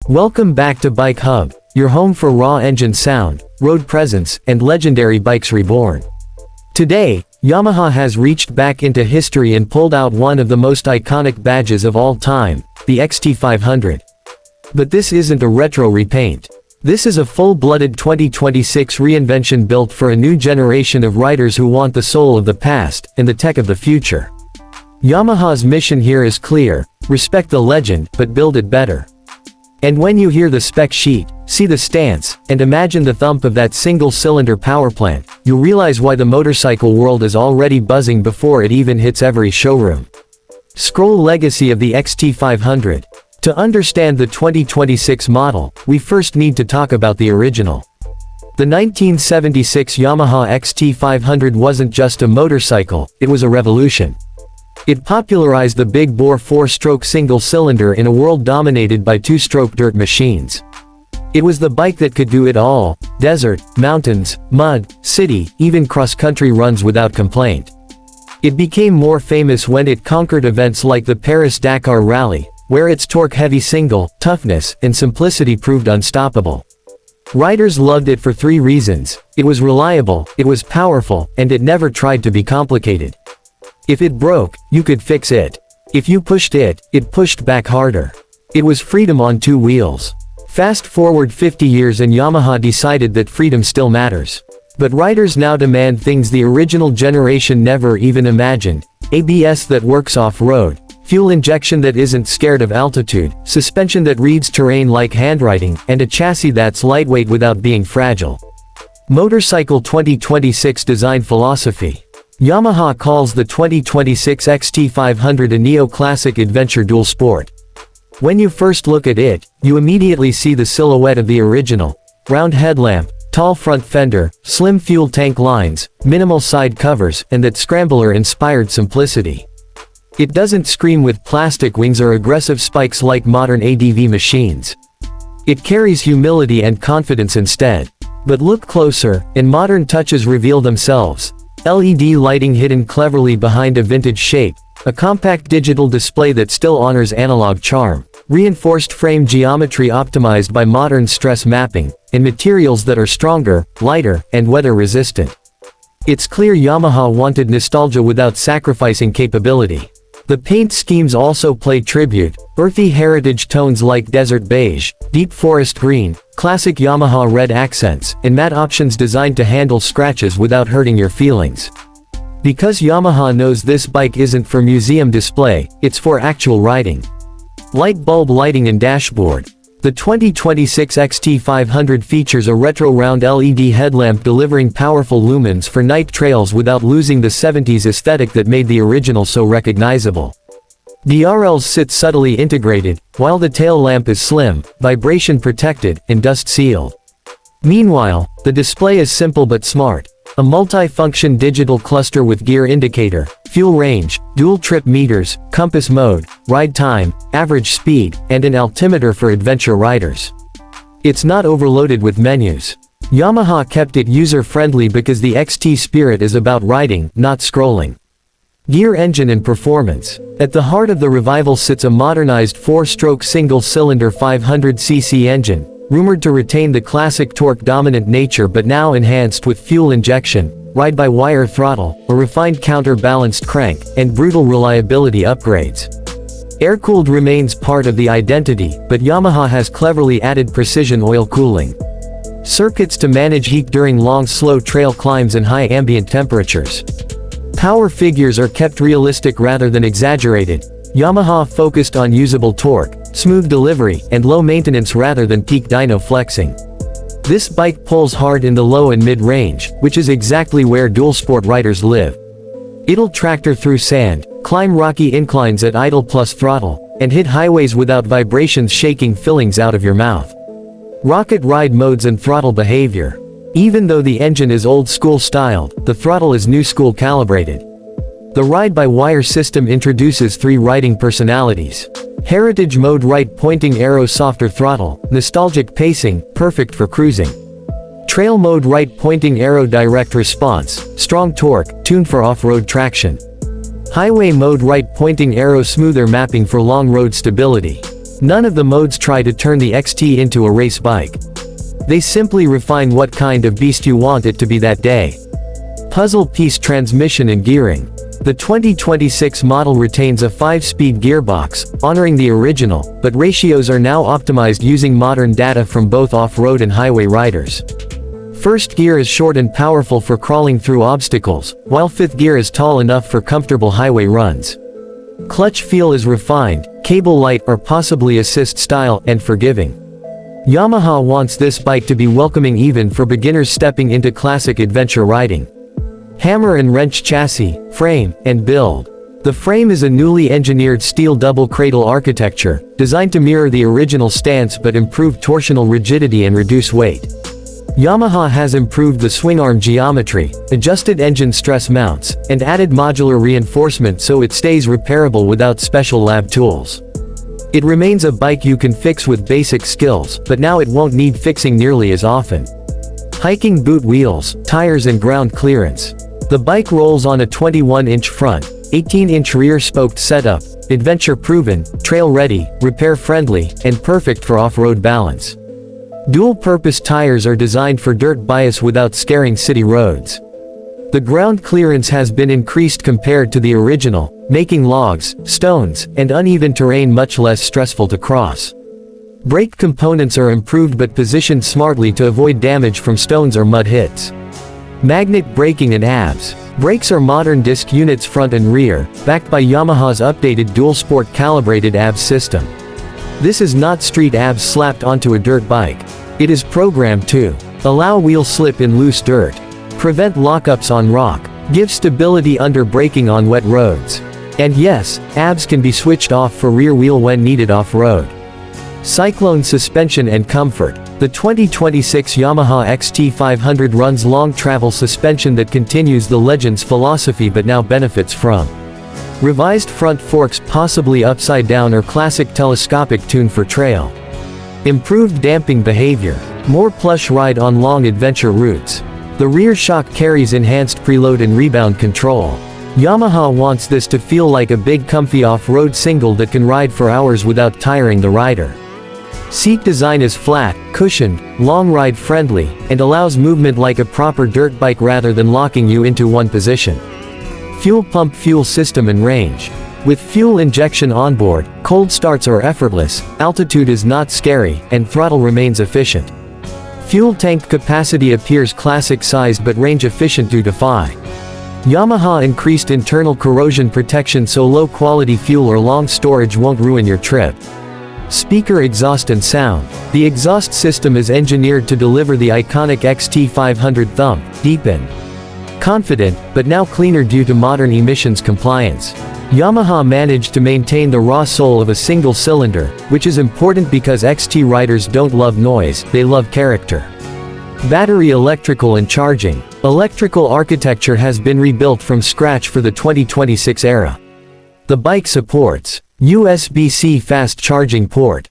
Welcome back to Bike Hub, your home for raw engine sound, road presence, and legendary bikes reborn. Today, Yamaha has reached back into history and pulled out one of the most iconic badges of all time, the XT500. But this isn't a retro repaint. This is a full-blooded 2026 reinvention built for a new generation of riders who want the soul of the past and the tech of the future. Yamaha's mission here is clear: respect the legend, but build it better. And when you hear the spec sheet, see the stance, and imagine the thump of that single-cylinder power plant, you'll realize why the motorcycle world is already buzzing before it even hits every showroom. Scroll legacy of the XT500. To understand the 2026 model, we first need to talk about the original. The 1976 Yamaha XT500 wasn't just a motorcycle, it was a revolution. It popularized the big-bore four-stroke single-cylinder in a world dominated by two-stroke dirt machines. It was the bike that could do it all: desert, mountains, mud, city, even cross-country runs without complaint. It became more famous when it conquered events like the Paris-Dakar Rally, where its torque-heavy single, toughness, and simplicity proved unstoppable. Riders loved it for three reasons: it was reliable, it was powerful, and it never tried to be complicated. If it broke, you could fix it. If you pushed it, it pushed back harder. It was freedom on two wheels. Fast forward 50 years and Yamaha decided that freedom still matters. But riders now demand things the original generation never even imagined: ABS that works off-road, fuel injection that isn't scared of altitude, suspension that reads terrain like handwriting, and a chassis that's lightweight without being fragile. Motorcycle 2026 design philosophy. Yamaha calls the 2026 XT500 a neo-classic adventure dual sport. When you first look at it, you immediately see the silhouette of the original: round headlamp, tall front fender, slim fuel tank lines, minimal side covers, and that scrambler-inspired simplicity. It doesn't scream with plastic wings or aggressive spikes like modern ADV machines. It carries humility and confidence instead. But look closer, and modern touches reveal themselves. LED lighting hidden cleverly behind a vintage shape, a compact digital display that still honors analog charm, reinforced frame geometry optimized by modern stress mapping, and materials that are stronger, lighter, and weather-resistant. It's clear Yamaha wanted nostalgia without sacrificing capability. The paint schemes also play tribute: earthy heritage tones like desert beige, deep forest green, classic Yamaha red accents, and matte options designed to handle scratches without hurting your feelings. Because Yamaha knows this bike isn't for museum display, it's for actual riding. Light bulb lighting and dashboard. The 2026 XT500 features a retro round LED headlamp delivering powerful lumens for night trails without losing the 70s aesthetic that made the original so recognizable. DRLs sit subtly integrated, while the tail lamp is slim, vibration protected, and dust sealed. Meanwhile, the display is simple but smart: a multi-function digital cluster with gear indicator, fuel range, dual trip meters, compass mode, ride time, average speed, and an altimeter for adventure riders. It's not overloaded with menus. Yamaha kept it user-friendly because the XT spirit is about riding, not scrolling. Gear engine and performance. At the heart of the revival sits a modernized four-stroke single-cylinder 500cc engine, rumored to retain the classic torque-dominant nature but now enhanced with fuel injection, ride-by-wire throttle, a refined counterbalanced crank, and brutal reliability upgrades. Air-cooled remains part of the identity, but Yamaha has cleverly added precision oil cooling. Circuits to manage heat during long slow trail climbs and high ambient temperatures. Power figures are kept realistic rather than exaggerated. Yamaha focused on usable torque, smooth delivery, and low maintenance rather than peak dyno flexing. This bike pulls hard in the low and mid-range, which is exactly where dual-sport riders live. It'll tractor through sand, climb rocky inclines at idle plus throttle, and hit highways without vibrations shaking fillings out of your mouth. Rocket ride modes and throttle behavior. Even though the engine is old-school styled, the throttle is new-school calibrated. The ride-by-wire system introduces three riding personalities. Heritage mode: right pointing arrow, softer throttle, nostalgic pacing, perfect for cruising. Trail mode: right pointing arrow, direct response, strong torque, tuned for off-road traction. Highway mode: right pointing arrow, smoother mapping for long road stability. None of the modes try to turn the XT into a race bike. They simply refine what kind of beast you want it to be that day. Puzzle piece transmission and gearing. The 2026 model retains a 5-speed gearbox, honoring the original, but ratios are now optimized using modern data from both off-road and highway riders. First gear is short and powerful for crawling through obstacles, while fifth gear is tall enough for comfortable highway runs. Clutch feel is refined, cable light or possibly assist style, and forgiving. Yamaha wants this bike to be welcoming even for beginners stepping into classic adventure riding. Hammer and wrench chassis, frame, and build. The frame is a newly engineered steel double cradle architecture, designed to mirror the original stance but improve torsional rigidity and reduce weight. Yamaha has improved the swing arm geometry, adjusted engine stress mounts, and added modular reinforcement so it stays repairable without special lab tools. It remains a bike you can fix with basic skills, but now it won't need fixing nearly as often. Hiking boot wheels, tires and ground clearance. The bike rolls on a 21-inch front, 18-inch rear spoked setup, adventure-proven, trail-ready, repair-friendly, and perfect for off-road balance. Dual-purpose tires are designed for dirt bias without scaring city roads. The ground clearance has been increased compared to the original, making logs, stones, and uneven terrain much less stressful to cross. Brake components are improved but positioned smartly to avoid damage from stones or mud hits. Magnet braking and ABS. Brakes are modern disc units front and rear, backed by Yamaha's updated dual-sport calibrated ABS system. This is not street ABS slapped onto a dirt bike. It is programmed to allow wheel slip in loose dirt, prevent lockups on rock, give stability under braking on wet roads. And yes, ABS can be switched off for rear wheel when needed off-road. Cyclone suspension and comfort. The 2026 Yamaha XT500 runs long travel suspension that continues the legend's philosophy but now benefits from revised front forks, possibly upside down or classic telescopic tune for trail. Improved damping behavior. More plush ride on long adventure routes. The rear shock carries enhanced preload and rebound control. Yamaha wants this to feel like a big comfy off-road single that can ride for hours without tiring the rider. Seat design is flat, cushioned, long ride friendly, and allows movement like a proper dirt bike rather than locking you into one position. Fuel pump fuel system and range. With fuel injection onboard, cold starts are effortless, altitude is not scary, and throttle remains efficient. Fuel tank capacity appears classic-sized but range-efficient to defy. Yamaha increased internal corrosion protection so low-quality fuel or long storage won't ruin your trip. Speaker exhaust and sound. The exhaust system is engineered to deliver the iconic XT500 thump, deep and confident, but now cleaner due to modern emissions compliance. Yamaha managed to maintain the raw soul of a single cylinder, which is important because XT riders don't love noise, they love character. Battery electrical and charging. Electrical architecture has been rebuilt from scratch for the 2026 era. The bike supports USB-C fast charging port,